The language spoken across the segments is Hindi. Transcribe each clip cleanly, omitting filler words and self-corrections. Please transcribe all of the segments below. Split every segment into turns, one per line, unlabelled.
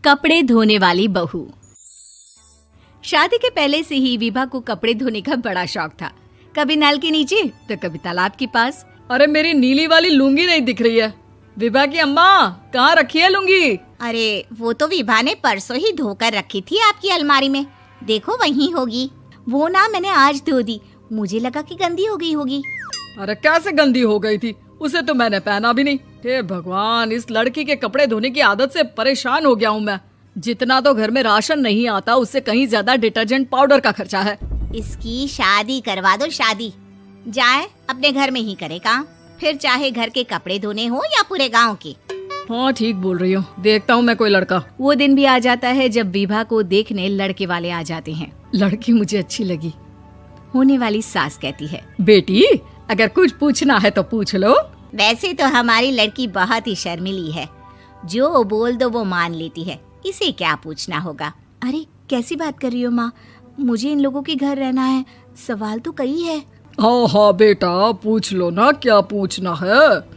कपड़े धोने वाली बहू। शादी के पहले से ही विभा को कपड़े धोने का बड़ा शौक था। कभी नल के नीचे तो कभी तालाब के पास।
अरे मेरी नीली वाली लुंगी नहीं दिख रही है। विभा की अम्मा, कहाँ रखी है लुंगी?
अरे वो तो विभा ने परसों ही धोकर रखी थी आपकी अलमारी में, देखो वहीं होगी। वो ना मैंने आज धो दी, मुझे लगा कि गंदी हो गई होगी।
अरे कैसे गंदी हो गई थी? उसे तो मैंने पहना भी नहीं। हे भगवान, इस लड़की के कपड़े धोने की आदत से परेशान हो गया हूँ मैं। जितना तो घर में राशन नहीं आता, उससे कहीं ज्यादा डिटर्जेंट पाउडर का खर्चा है।
इसकी शादी करवा दो, शादी जाए अपने घर में ही करे काम, फिर चाहे घर के कपड़े धोने हो या पूरे गांव के।
हाँ ठीक बोल रही हूँ, देखता हूँ मैं कोई लड़का।
वो दिन भी आ जाता है जब विभा को देखने लड़के वाले आ जाते हैं।
लड़की मुझे अच्छी लगी।
होने वाली सास कहती है,
बेटी अगर कुछ पूछना है तो पूछ लो।
वैसे तो हमारी लड़की बहुत ही शर्मीली है, जो बोल दो वो मान लेती है, इसे क्या पूछना होगा।
अरे कैसी बात कर रही हो माँ, मुझे इन लोगों के घर रहना है, सवाल तो कई है।
हाँ हाँ बेटा, पूछ लो ना, क्या पूछना है।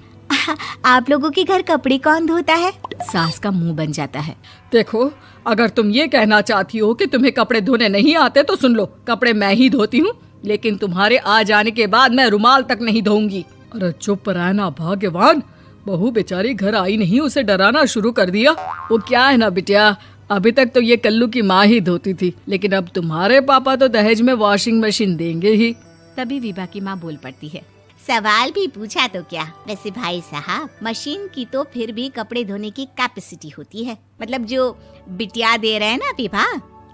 आप लोगों के घर कपड़े कौन धोता है? सास का मुंह बन जाता है।
देखो, अगर तुम ये कहना चाहती हो कि तुम्हें कपड़े धोने नहीं आते तो सुन लो, कपड़े मैं ही धोती हूँ, लेकिन तुम्हारे आ जाने के बाद मैं रुमाल तक नहीं धोऊंगी। अरे चुप रहना भाग्यवान, बहू बेचारी घर आई नहीं, उसे डराना शुरू कर दिया। वो क्या है ना बिटिया, अभी तक तो ये कल्लू की माँ ही धोती थी, लेकिन अब तुम्हारे पापा तो दहेज में वॉशिंग मशीन देंगे ही।
तभी विभा की माँ बोल पड़ती है,
सवाल भी पूछा तो क्या। वैसे भाई साहब, मशीन की तो फिर भी कपड़े धोने की कैपेसिटी होती है। मतलब जो बिटिया दे रहे हैं ना विभा,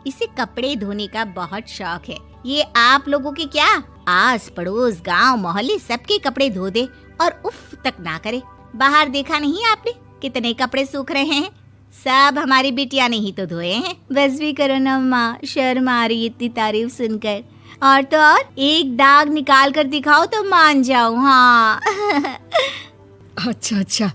इसे कपड़े धोने का बहुत शौक है। ये आप लोगों के क्या, आस पड़ोस गांव मोहल्ले सबके कपड़े धो दे और उफ तक ना करे। बाहर देखा नहीं आपने कितने कपड़े सूख रहे हैं? सब हमारी बिटिया ने ही तो धोए हैं।
बस भी करो ना माँ, शर्म आ रही इतनी तारीफ सुनकर। और तो और एक दाग निकाल कर दिखाओ तो मान जाऊं। हाँ
अच्छा,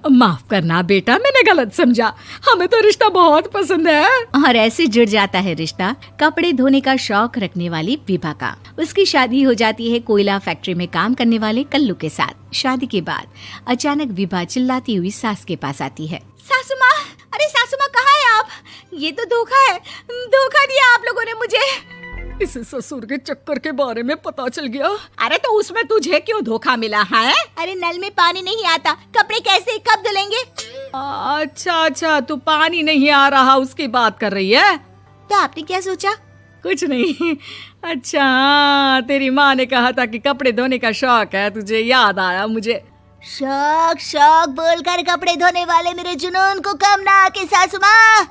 माफ करना बेटा, मैंने गलत समझा। हमें तो रिश्ता बहुत पसंद है।
और ऐसे जुड़ जाता है रिश्ता कपड़े धोने का शौक रखने वाली विभा का। उसकी शादी हो जाती है कोयला फैक्ट्री में काम करने वाले कल्लू के साथ। शादी के बाद अचानक विभा चिल्लाती हुई सास के पास आती है।
सासू माँ, अरे सासू माँ कहाँ है आप? ये तो धोखा है, धोखा दिया आप लोगों ने मुझे।
इसे ससुर के चक्कर के बारे में पता चल गया।
अरे तो उसमें तुझे क्यों धोखा मिला है? अरे नल में पानी नहीं आता, कपड़े कैसे कब धुलेंगे?
अच्छा, तू पानी नहीं आ रहा उसकी बात कर रही है।
तो आपने क्या सोचा?
कुछ नहीं। अच्छा, तेरी माँ ने कहा था कि कपड़े धोने का शौक है तुझे, याद आया मुझे।
शौक बोलकर कपड़े धोने वाले मेरे जुनून को कम ना आके सासू माँ,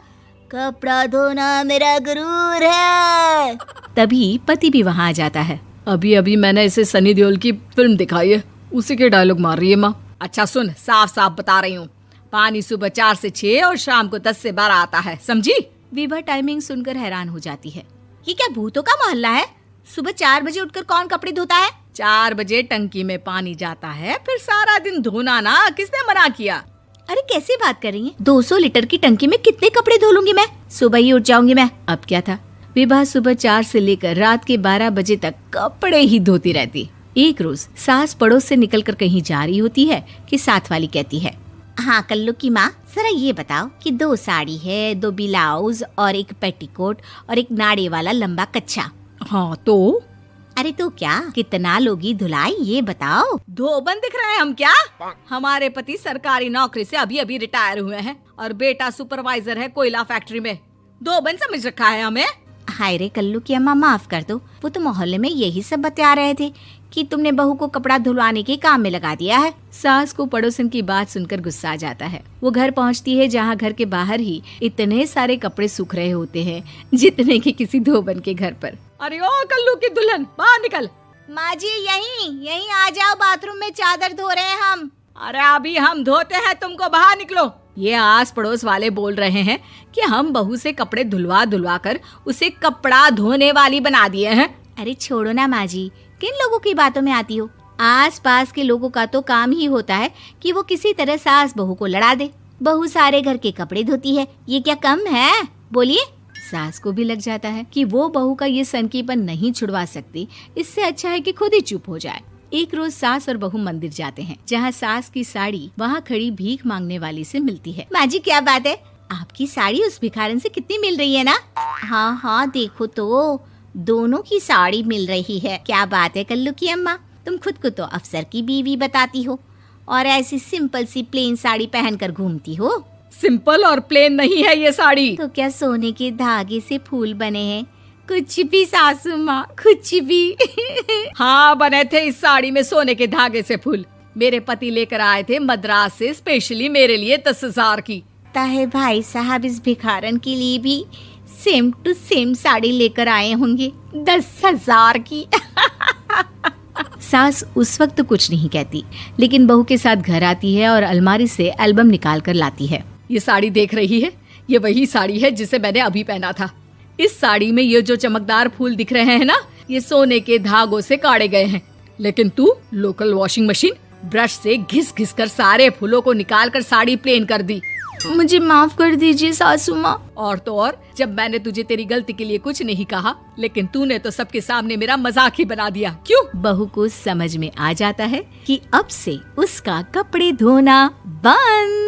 कपड़ा धोना मेरा गुरूर है।
तभी पति भी वहाँ आ जाता है।
अभी मैंने इसे सनी देओल की फिल्म दिखाई है, उसी के डायलॉग मार रही है माँ। अच्छा सुन, साफ साफ बता रही हूँ, पानी सुबह 4 से 6 और शाम को 10 से 12 आता है, समझी?
विभा टाइमिंग सुनकर हैरान हो जाती है।
ये क्या भूतों का मोहल्ला है? सुबह 4 बजे उठकर कौन कपड़े धोता है?
4 बजे टंकी में पानी जाता है, फिर सारा दिन धोना ना, किसने मना किया?
अरे कैसी बात कर रही हैं? 200 लीटर की टंकी में कितने कपड़े धो लूंगी मैं? सुबह ही उठ जाऊंगी मैं। अब क्या था, विभा सुबह 4 से लेकर रात के 12 बजे तक कपड़े ही धोती रहती। एक रोज सास पड़ोस से निकलकर कहीं जा रही होती है कि साथ वाली कहती है,
हाँ कल्लू की माँ, जरा ये बताओ कि 2 साड़ी है, 2 ब्लाउज और एक पेटीकोट और एक नाड़े वाला लंबा कच्छा।
हाँ तो?
अरे तो क्या, कितना लोगी धुलाई ये बताओ।
धोबन दिख रहे हैं हम क्या? हमारे पति सरकारी नौकरी से अभी रिटायर हुए हैं और बेटा सुपरवाइजर है कोयला फैक्ट्री में। धोबन समझ रखा है हमें?
हाय रे कल्लू की अम्मा, माफ कर दो, वो तो मोहल्ले में यही सब बता रहे थे कि तुमने बहू को कपड़ा धुलवाने के काम में लगा दिया है।
सास को पड़ोसन की बात सुनकर गुस्सा आ जाता है। वो घर पहुंचती है जहां घर के बाहर ही इतने सारे कपड़े सूख रहे होते हैं जितने कि किसी धोबन के घर पर।
अरे ओ कल्लू की दुल्हन, बाहर निकल।
माँ जी यहीं आ जाओ, बाथरूम में चादर धो रहे हैं हम।
अरे अभी हम धोते हैं, तुमको बाहर निकलो। ये आस पड़ोस वाले बोल रहे हैं कि हम बहू से कपड़े धुलवा कर उसे कपड़ा धोने वाली बना दिए हैं।
अरे छोड़ो ना माँ जी, किन लोगों की बातों में आती हो? आस पास के लोगों का तो काम ही होता है कि वो किसी तरह सास बहू को लड़ा दे। बहू सारे घर के कपड़े धोती है, ये क्या कम है? बोलिए। सास को भी लग जाता है कि वो बहू का ये सनकीपन नहीं छुड़वा सकती, इससे अच्छा है कि खुद ही चुप हो जाए। एक रोज सास और बहू मंदिर जाते हैं, जहाँ सास की साड़ी वहाँ खड़ी भीख मांगने वाली से मिलती है।
माँ जी क्या बात है, आपकी साड़ी उस भिखारन से कितनी मिल रही है ना? हाँ हाँ, देखो तो दोनों की साड़ी मिल रही है। क्या बात है कल्लू की अम्मा, तुम खुद को तो अफसर की बीवी बताती हो और ऐसी सिंपल सी प्लेन साड़ी पहनकर घूमती हो।
सिंपल और प्लेन नहीं है ये साड़ी।
तो क्या सोने के धागे से फूल बने हैं? कुछ भी सासू माँ, कुछ भी।
हाँ, बने थे इस साड़ी में सोने के धागे से फूल। मेरे पति लेकर आए थे मद्रास से स्पेशली मेरे लिए 10,000 की।
ताहे भाई साहब इस भिखारन के लिए भी सेम टू सेम साड़ी लेकर आए होंगे 10,000 की।
सास उस वक्त कुछ नहीं कहती, लेकिन बहू के साथ घर आती है और अलमारी से एल्बम निकाल कर लाती है।
ये साड़ी देख रही है, ये वही साड़ी है जिसे मैंने अभी पहना था। इस साड़ी में ये जो चमकदार फूल दिख रहे हैं ना, ये सोने के धागों से काढ़े गए हैं। लेकिन तू लोकल वॉशिंग मशीन ब्रश से घिस घिस कर सारे फूलों को निकाल कर साड़ी प्लेन कर दी।
मुझे माफ कर दीजिए सासू माँ।
और तो और, जब मैंने तुझे तेरी गलती के लिए कुछ नहीं कहा, लेकिन तूने तो सबके सामने मेरा मजाक ही बना दिया। क्यों?
बहू को समझ में आ जाता है कि अब से उसका कपड़े धोना बंद।